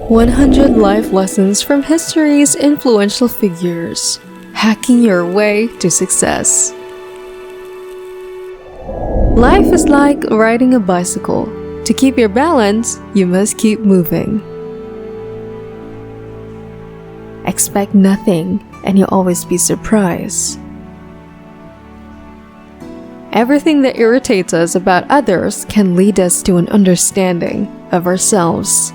100 life lessons from history's influential figures. Hacking your way to success. Life is like riding a bicycle. To keep your balance, you must keep moving. Expect nothing, and you'll always be surprised. Everything that irritates us about others can lead us to an understanding of ourselves.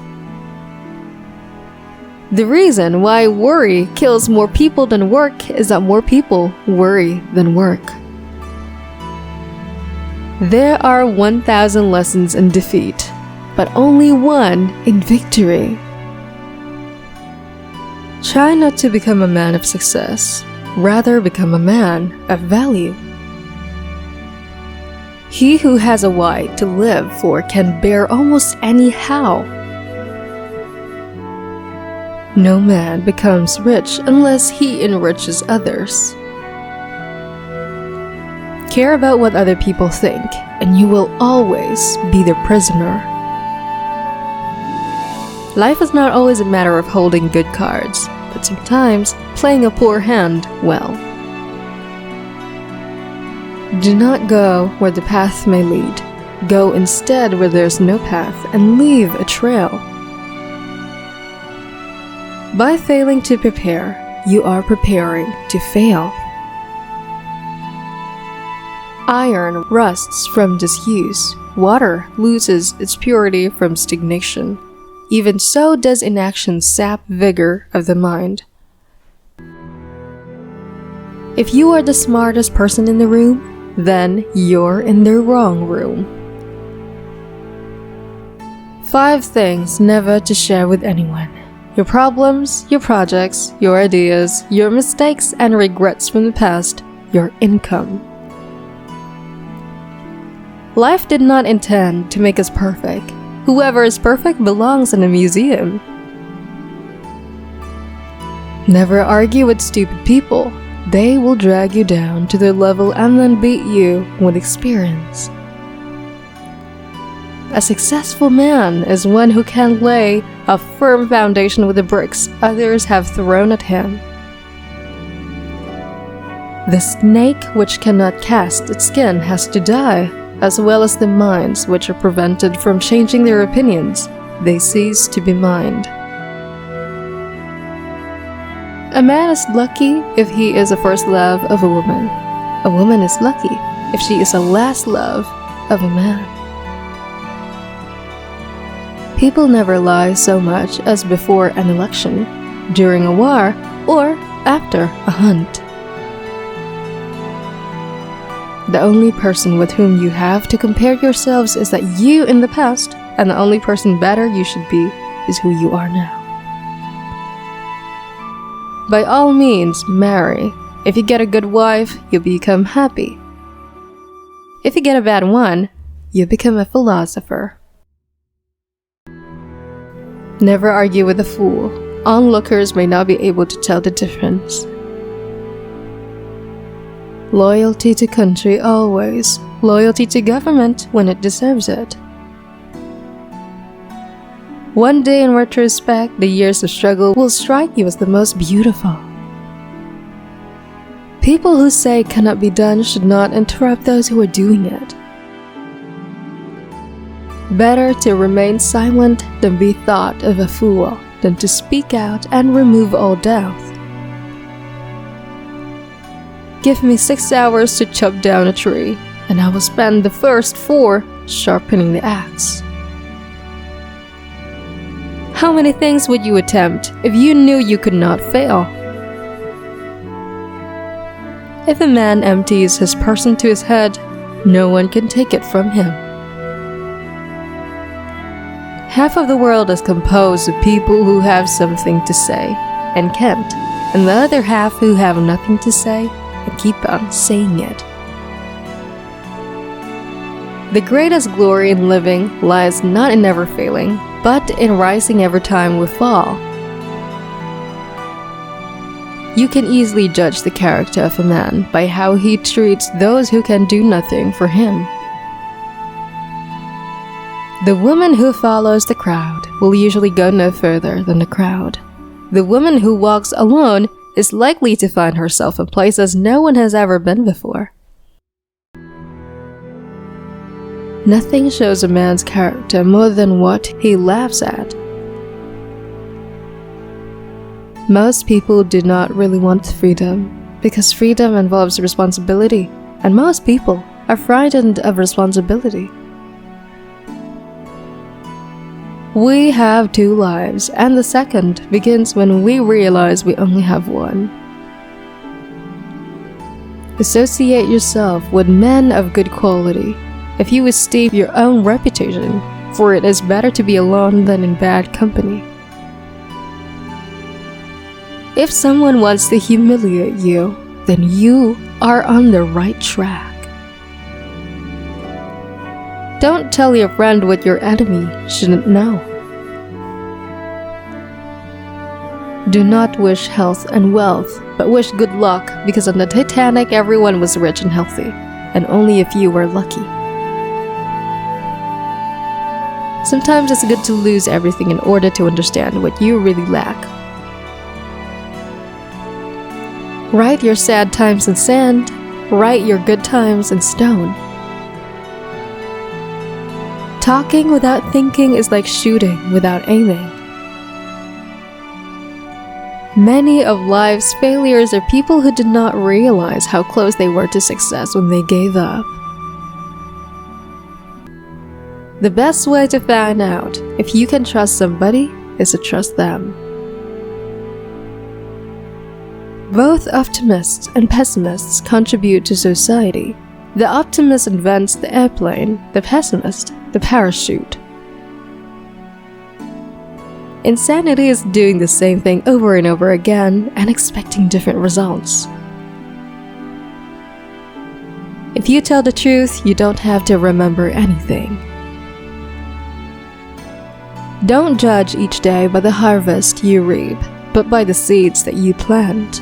The reason why worry kills more people than work is that more people worry than work. There are 1,000 lessons in defeat, but only one in victory. Try not to become a man of success, rather become a man of value. He who has a why to live for can bear almost any how. No man becomes rich unless he enriches others. Care about what other people think, and you will always be their prisoner. Life is not always a matter of holding good cards, but sometimes playing a poor hand well. Do not go where the path may lead. Go instead where there's no path and leave a trail. By failing to prepare, you are preparing to fail. Iron rusts from disuse. Water loses its purity from stagnation. Even so does inaction sap vigor of the mind. If you are the smartest person in the room, then you're in the wrong room. 5 things never to share with anyone. Your problems, your projects, your ideas, your mistakes and regrets from the past, your income. Life did not intend to make us perfect. Whoever is perfect belongs in a museum. Never argue with stupid people. They will drag you down to their level and then beat you with experience. A successful man is one who can lay a firm foundation with the bricks others have thrown at him. The snake which cannot cast its skin has to die, as well as the minds which are prevented from changing their opinions. They cease to be mind. A man is lucky if he is the first love of a woman. A woman is lucky if she is the last love of a man. People never lie so much as before an election, during a war, or after a hunt. The only person with whom you have to compare yourselves is that you in the past, and the only person better you should be is who you are now. By all means, marry. If you get a good wife, you'll become happy. If you get a bad one, you become a philosopher. Never argue with a fool. Onlookers may not be able to tell the difference. Loyalty to country always. Loyalty to government when it deserves it. One day in retrospect, the years of struggle will strike you as the most beautiful. People who say cannot be done should not interrupt those who are doing it. Better to remain silent than be thought of a fool, than to speak out and remove all doubt. Give me 6 hours to chop down a tree, and I will spend the first 4 sharpening the axe. How many things would you attempt if you knew you could not fail? If a man empties his person to his head, no one can take it from him. Half of the world is composed of people who have something to say and can't, and the other half who have nothing to say and keep on saying it. The greatest glory in living lies not in never failing, but in rising every time we fall. You can easily judge the character of a man by how he treats those who can do nothing for him. The woman who follows the crowd will usually go no further than the crowd. The woman who walks alone is likely to find herself in places no one has ever been before. Nothing shows a man's character more than what he laughs at. Most people do not really want freedom, because freedom involves responsibility, and most people are frightened of responsibility. We have two lives, and the second begins when we realize we only have one. Associate yourself with men of good quality if you esteem your own reputation, for it is better to be alone than in bad company. If someone wants to humiliate you, then you are on the right track. Don't tell your friend what your enemy shouldn't know. Do not wish health and wealth, but wish good luck, because on the Titanic everyone was rich and healthy, and only a few were lucky. Sometimes it's good to lose everything in order to understand what you really lack. Write your sad times in sand, write your good times in stone. Talking without thinking is like shooting without aiming. Many of life's failures are people who did not realize how close they were to success when they gave up. The best way to find out if you can trust somebody is to trust them. Both optimists and pessimists contribute to society. The optimist invents the airplane, the pessimist, the parachute. Insanity is doing the same thing over and over again and expecting different results. If you tell the truth, you don't have to remember anything. Don't judge each day by the harvest you reap, but by the seeds that you plant.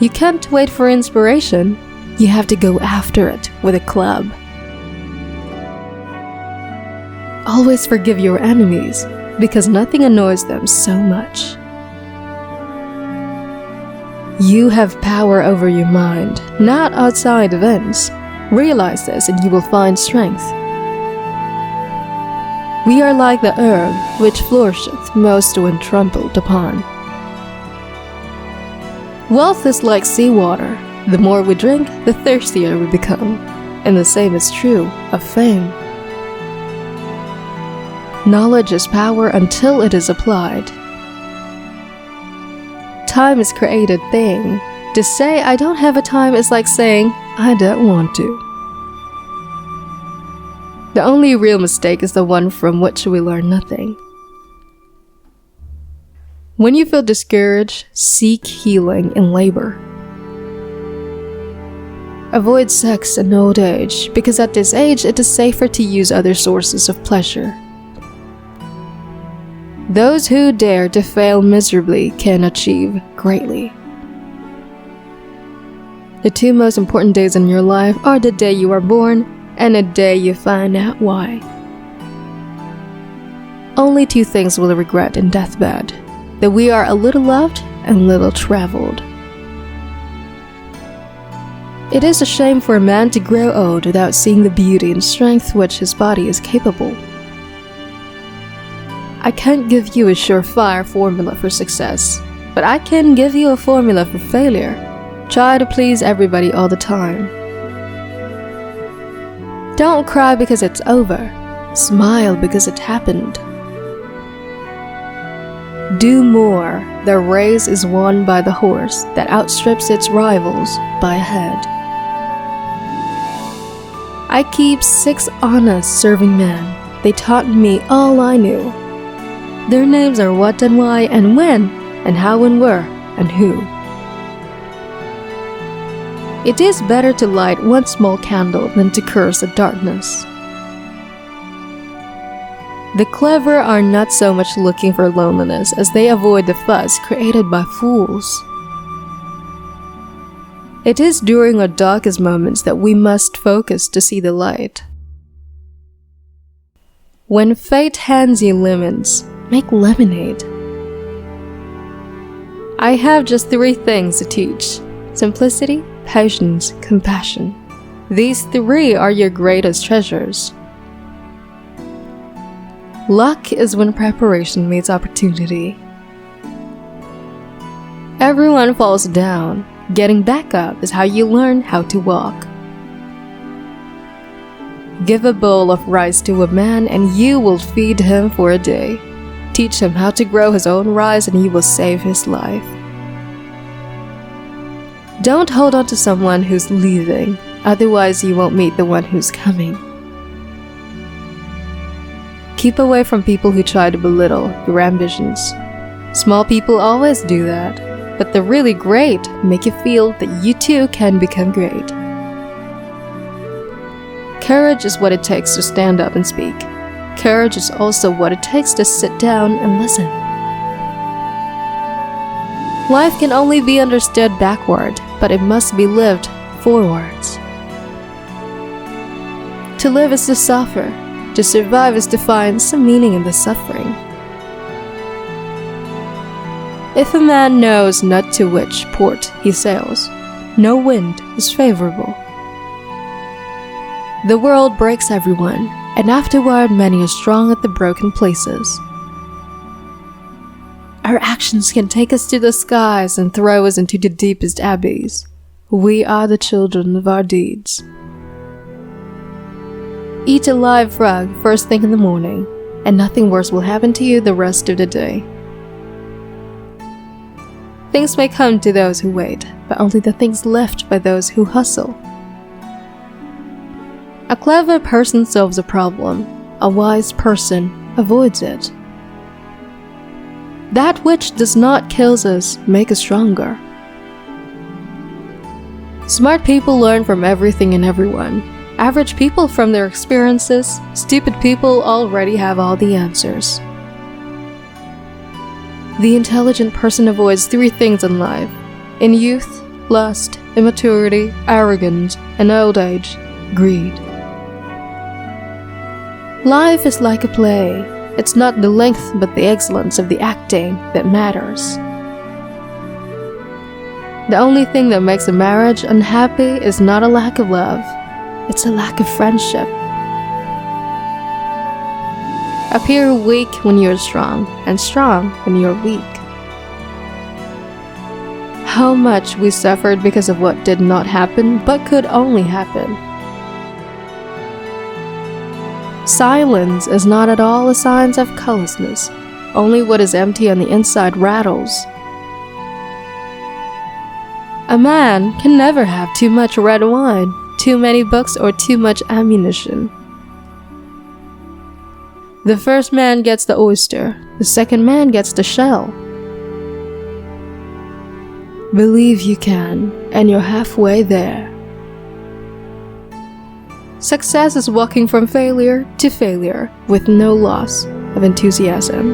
You can't wait for inspiration, you have to go after it with a club. Always forgive your enemies, because nothing annoys them so much. You have power over your mind, not outside events. Realize this and you will find strength. We are like the herb which flourisheth most when trampled upon. Wealth is like seawater. The more we drink, the thirstier we become. And the same is true of fame. Knowledge is power until it is applied. Time is a created thing. To say I don't have a time is like saying I don't want to. The only real mistake is the one from which we learn nothing. When you feel discouraged, seek healing in labor. Avoid sex in old age, because at this age it is safer to use other sources of pleasure. Those who dare to fail miserably can achieve greatly. The two most important days in your life are the day you are born and the day you find out why. Only two things we'll regret in deathbed: that we are a little loved and little traveled. It is a shame for a man to grow old without seeing the beauty and strength which his body is capable. I can't give you a surefire formula for success, but I can give you a formula for failure. Try to please everybody all the time. Don't cry because it's over. Smile because it happened. Do more. The race is won by the horse that outstrips its rivals by a head. I keep 6 honest serving men. They taught me all I knew. Their names are what and why and when and how and where and who. It is better to light one small candle than to curse the darkness. The clever are not so much looking for loneliness as they avoid the fuss created by fools. It is during our darkest moments that we must focus to see the light. When fate hands you lemons, make lemonade. I have just 3 things to teach: simplicity, patience, compassion. These 3 are your greatest treasures. Luck is when preparation meets opportunity. Everyone falls down. Getting back up is how you learn how to walk. Give a bowl of rice to a man and you will feed him for a day. Teach him how to grow his own rice and you will save his life. Don't hold on to someone who's leaving, otherwise you won't meet the one who's coming. Keep away from people who try to belittle your ambitions. Small people always do that, but the really great make you feel that you too can become great. Courage is what it takes to stand up and speak. Courage is also what it takes to sit down and listen. Life can only be understood backward, but it must be lived forwards. To live is to suffer. To survive is to find some meaning in the suffering. If a man knows not to which port he sails, no wind is favorable. The world breaks everyone, and afterward many are strong at the broken places. Our actions can take us to the skies and throw us into the deepest abbeys. We are the children of our deeds. Eat a live frog first thing in the morning, and nothing worse will happen to you the rest of the day. Things may come to those who wait, but only the things left by those who hustle. A clever person solves a problem. A wise person avoids it. That which does not kill us makes us stronger. Smart people learn from everything and everyone. Average people from their experiences. Stupid people already have all the answers. The intelligent person avoids 3 things in life: in youth, lust; immaturity, arrogance; and old age, greed. Life is like a play. It's not the length but the excellence of the acting that matters. The only thing that makes a marriage unhappy is not a lack of love, it's a lack of friendship. Appear weak when you're strong, and strong when you're weak. How much we suffered because of what did not happen but could only happen. Silence is not at all a sign of callousness. Only what is empty on the inside rattles. A man can never have too much red wine, too many books, or too much ammunition. The first man gets the oyster, the second man gets the shell. Believe you can, and you're halfway there. Success is walking from failure to failure with no loss of enthusiasm.